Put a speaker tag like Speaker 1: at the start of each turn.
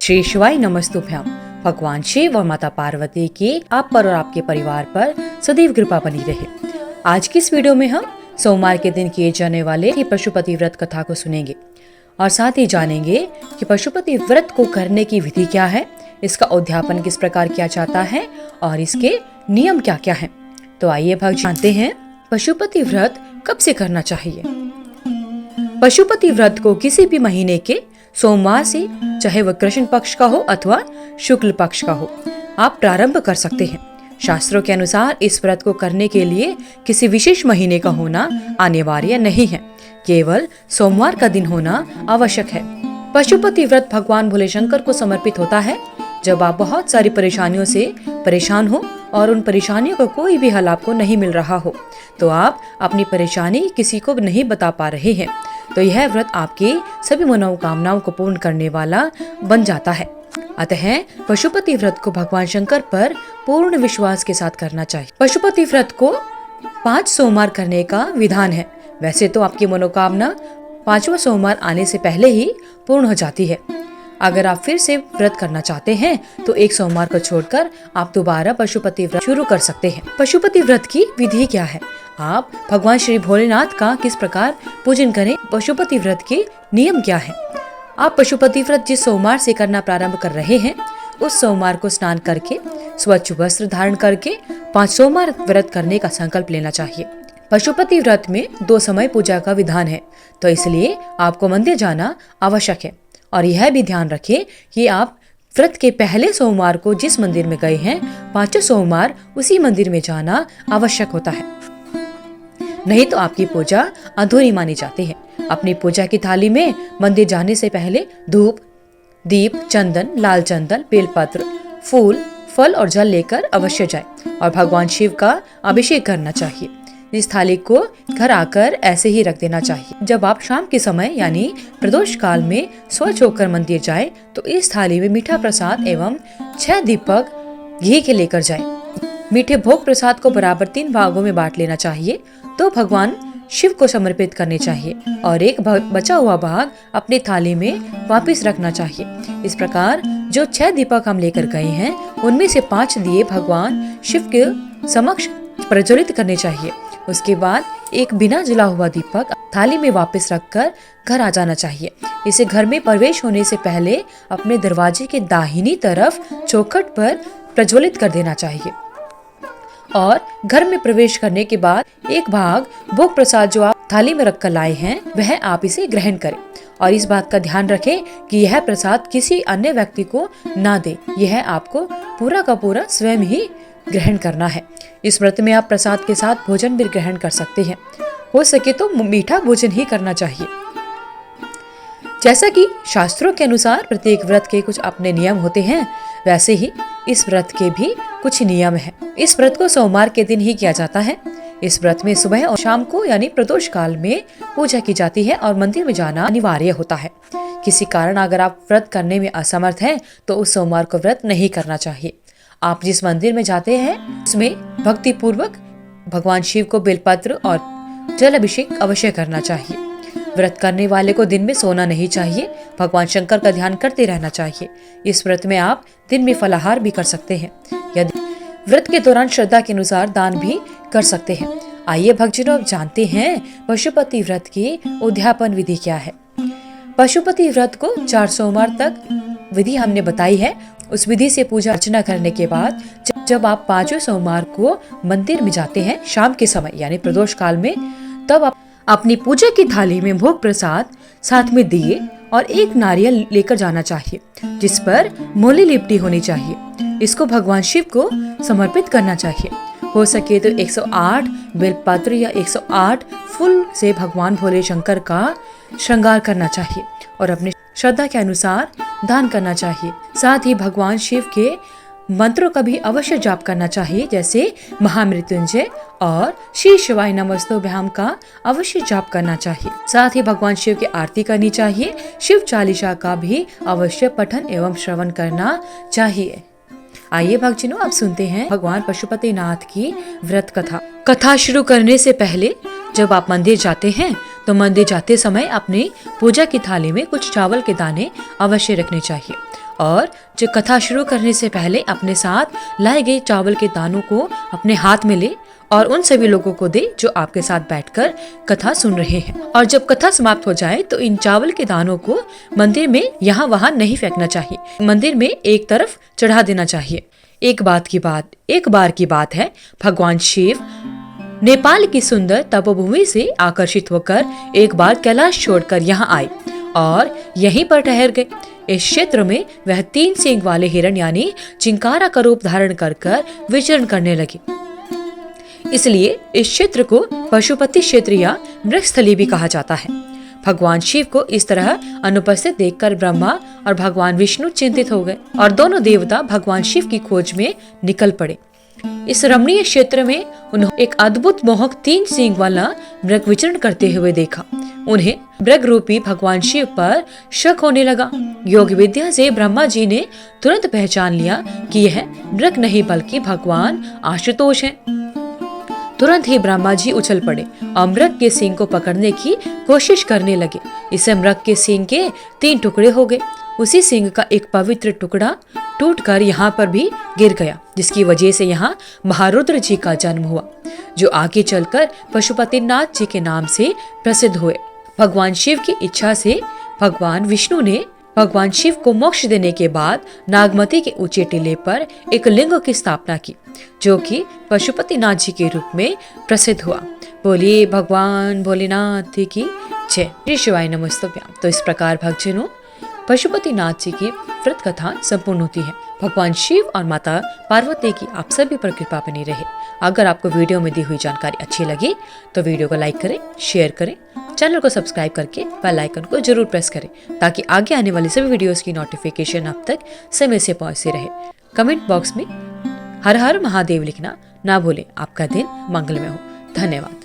Speaker 1: श्री शिवाय नमस्तुभ्याम। भगवान शिव और माता पार्वती की आप पर और आपके परिवार पर सदैव कृपा बनी रहे। आज की इस वीडियो में हम सोमवार के दिन किए जाने वाले पशुपति व्रत कथा को सुनेंगे और साथ ही जानेंगे कि पशुपति व्रत को करने की विधि क्या है, इसका उद्यापन किस प्रकार किया जाता है और इसके नियम क्या क्या हैं। तो आइए भक्त जानते हैं पशुपति व्रत कब से करना चाहिए। पशुपति व्रत को किसी भी महीने के सोमवार से, चाहे वह कृष्ण पक्ष का हो अथवा शुक्ल पक्ष का हो, आप प्रारंभ कर सकते हैं। शास्त्रों के अनुसार इस व्रत को करने के लिए किसी विशेष महीने का होना अनिवार्य नहीं है, केवल सोमवार का दिन होना आवश्यक है। पशुपति व्रत भगवान भोले शंकर को समर्पित होता है। जब आप बहुत सारी परेशानियों से परेशान हो और उन परेशानियों का कोई भी हल आपको नहीं मिल रहा हो, तो आप अपनी परेशानी किसी को नहीं बता पा रहे हैं, तो यह व्रत आपकी सभी मनोकामनाओं को पूर्ण करने वाला बन जाता है। अतः पशुपति व्रत को भगवान शंकर पर पूर्ण विश्वास के साथ करना चाहिए। पशुपति व्रत को 5 सोमवार करने का विधान है। वैसे तो आपकी मनोकामना 5वां सोमवार आने से पहले ही पूर्ण हो जाती है। अगर आप फिर से व्रत करना चाहते हैं तो एक सोमवार को छोड़कर आप दोबारा पशुपति व्रत शुरू कर सकते हैं। पशुपति व्रत की विधि क्या है, आप भगवान श्री भोलेनाथ का किस प्रकार पूजन करें, पशुपति व्रत के नियम क्या है। आप पशुपति व्रत जिस सोमवार से करना प्रारंभ कर रहे हैं, उस सोमवार को स्नान करके स्वच्छ वस्त्र धारण करके 5 सोमवार व्रत करने का संकल्प लेना चाहिए। पशुपति व्रत में 2 समय पूजा का विधान है, तो इसलिए आपको मंदिर जाना आवश्यक है। और यह भी ध्यान रखें कि आप व्रत के पहले सोमवार को जिस मंदिर में गए हैं, 5 सोमवार उसी मंदिर में जाना आवश्यक होता है, नहीं तो आपकी पूजा अधूरी मानी जाती है। अपनी पूजा की थाली में मंदिर जाने से पहले धूप, दीप, चंदन, लाल चंदन, बेलपत्र, फूल, फल और जल लेकर अवश्य जाए और भगवान शिव का अभिषेक करना चाहिए। इस थाली को घर आकर ऐसे ही रख देना चाहिए। जब आप शाम के समय यानी प्रदोष काल में स्वच्छ होकर मंदिर जाएं, तो इस थाली में मीठा प्रसाद एवं 6 दीपक घी के लेकर जाएं। मीठे भोग प्रसाद को बराबर 3 भागों में बांट लेना चाहिए, तो भगवान शिव को समर्पित करने चाहिए और एक बचा हुआ भाग अपनी थाली में वापस रखना चाहिए। इस प्रकार जो 6 दीपक हम लेकर गए हैं, उनमें से 5 दिए भगवान शिव के समक्ष प्रज्वलित करने चाहिए। उसके बाद एक बिना जला हुआ दीपक थाली में वापस रखकर घर आ जाना चाहिए। इसे घर में प्रवेश होने से पहले अपने दरवाजे के दाहिनी तरफ चौखट पर प्रज्वलित कर देना चाहिए और घर में प्रवेश करने के बाद एक भाग भोग प्रसाद जो आप थाली में रखकर लाए हैं, वह आप इसे ग्रहण करें और इस बात का ध्यान रखें कि यह प्रसाद किसी अन्य व्यक्ति को ना दे। यह आपको पूरा का पूरा स्वयं ही ग्रहण करना है। इस व्रत में आप प्रसाद के साथ भोजन भी ग्रहण कर सकते हैं। हो सके तो मीठा भोजन ही करना चाहिए। जैसा कि शास्त्रों के अनुसार प्रत्येक व्रत के कुछ अपने नियम होते हैं, वैसे ही इस व्रत के भी कुछ नियम हैं। इस व्रत को सोमवार के दिन ही किया जाता है। इस व्रत में सुबह और शाम को यानी प्रदोष काल में पूजा की जाती है और मंदिर में जाना अनिवार्य होता है। किसी कारण अगर आप व्रत करने में असमर्थ हैं, तो उस सोमवार को व्रत नहीं करना चाहिए। आप जिस मंदिर में जाते हैं, उसमें भक्ति पूर्वक भगवान शिव को बेलपत्र और जल अभिषेक अवश्य करना चाहिए। व्रत करने वाले को दिन में सोना नहीं चाहिए, भगवान शंकर का ध्यान करते रहना चाहिए। इस व्रत में आप दिन में फलाहार भी कर सकते हैं। यदि व्रत के दौरान श्रद्धा के अनुसार दान भी कर सकते हैं। आइए भक्तजनों, अब जानते हैं पशुपति व्रत की उद्यापन विधि क्या है। पशुपति व्रत को 4 सोमवार तक विधि हमने बताई है। उस विधि से पूजा अर्चना करने के बाद जब आप 5वें सोमवार को मंदिर में जाते हैं शाम के समय यानी प्रदोष काल में, तब आप अपनी पूजा की थाली में भोग प्रसाद, साथ में दिए और एक नारियल लेकर जाना चाहिए, जिस पर मोली लिपटी होनी चाहिए। इसको भगवान शिव को समर्पित करना चाहिए। हो सके तो 108 बेलपत्र या 108 फूल से भगवान भोले शंकर का श्रृंगार करना चाहिए और अपनी श्रद्धा के अनुसार दान करना चाहिए। साथ ही भगवान शिव के मंत्रों का भी अवश्य जाप करना चाहिए, जैसे महामृत्युंजय और श्री शिवाय नमस्तुभ्याम का अवश्य जाप करना चाहिए। साथ ही भगवान शिव की आरती करनी चाहिए। शिव चालीसा का भी अवश्य पठन एवं श्रवण करना चाहिए। आइए भक्तजनों, अब सुनते हैं भगवान पशुपति नाथ की व्रत कथा शुरू करने से पहले जब आप मंदिर जाते हैं, तो मंदिर जाते समय अपनी पूजा की थाली में कुछ चावल के दाने अवश्य रखने चाहिए और जो कथा शुरू करने से पहले अपने साथ लाए गए चावल के दानों को अपने हाथ में ले और उन सभी लोगों को दे जो आपके साथ बैठकर कथा सुन रहे हैं। और जब कथा समाप्त हो जाए तो इन चावल के दानों को मंदिर में यहाँ वहाँ नहीं फेंकना चाहिए, मंदिर में एक तरफ चढ़ा देना चाहिए। एक बार की बात है, भगवान शिव नेपाल की सुंदर तपोभूमि से आकर्षित होकर एक बार कैलाश छोड़कर यहाँ आए और यहीं पर ठहर गए। इस क्षेत्र में वह 3 सींग वाले हिरण यानी चिंकारा का रूप धारण कर विचरण करने लगे। इसलिए इस क्षेत्र को पशुपति क्षेत्र या मृगस्थली भी कहा जाता है। भगवान शिव को इस तरह अनुपस्थित देखकर ब्रह्मा और भगवान विष्णु चिंतित हो गए और दोनों देवता भगवान शिव की खोज में निकल पड़े। इस रमणीय क्षेत्र में उन्होंने एक अद्भुत मोहक 3 सींग वाला मृग विचरण करते हुए देखा। उन्हें मृग रूपी भगवान शिव पर शक होने लगा। योग विद्या से ब्रह्मा जी ने तुरंत पहचान लिया कि यह मृग नहीं बल्कि भगवान आशुतोष हैं। तुरंत ही ब्रह्मा जी उछल पड़े और मृग के सींग को पकड़ने की कोशिश करने लगे। इससे मृग के सींग के 3 टुकड़े हो गए। उसी सींग का एक पवित्र टुकड़ा टूटकर यहाँ पर भी गिर गया, जिसकी वजह से यहाँ महारुद्र जी का जन्म हुआ, जो आगे चलकर पशुपतिनाथ जी के नाम से प्रसिद्ध हुए। भगवान शिव की इच्छा से भगवान विष्णु ने भगवान शिव को मोक्ष देने के बाद नागमती के ऊंचे टीले पर एक लिंग की स्थापना की, जो कि पशुपतिनाथ जी के रूप में प्रसिद्ध हुआ। बोलिए भगवान भोलेनाथ की जय। श्री शिवाय नमस्तुभ्याम। तो इस प्रकार भक्तजनों पशुपतिनाथ जी की व्रत कथा संपूर्ण होती है। भगवान शिव और माता पार्वती की आप सभी पर कृपा बनी रहे। अगर आपको वीडियो में दी हुई जानकारी अच्छी लगी तो वीडियो को लाइक करें, शेयर करें, चैनल को सब्सक्राइब करके बेल आइकन को जरूर प्रेस करें ताकि आगे आने वाले सभी वीडियोस की नोटिफिकेशन आप तक समय से पहुंचती रहे। कमेंट बॉक्स में हर हर महादेव लिखना ना भूलें। आपका दिन मंगलमय हो। धन्यवाद।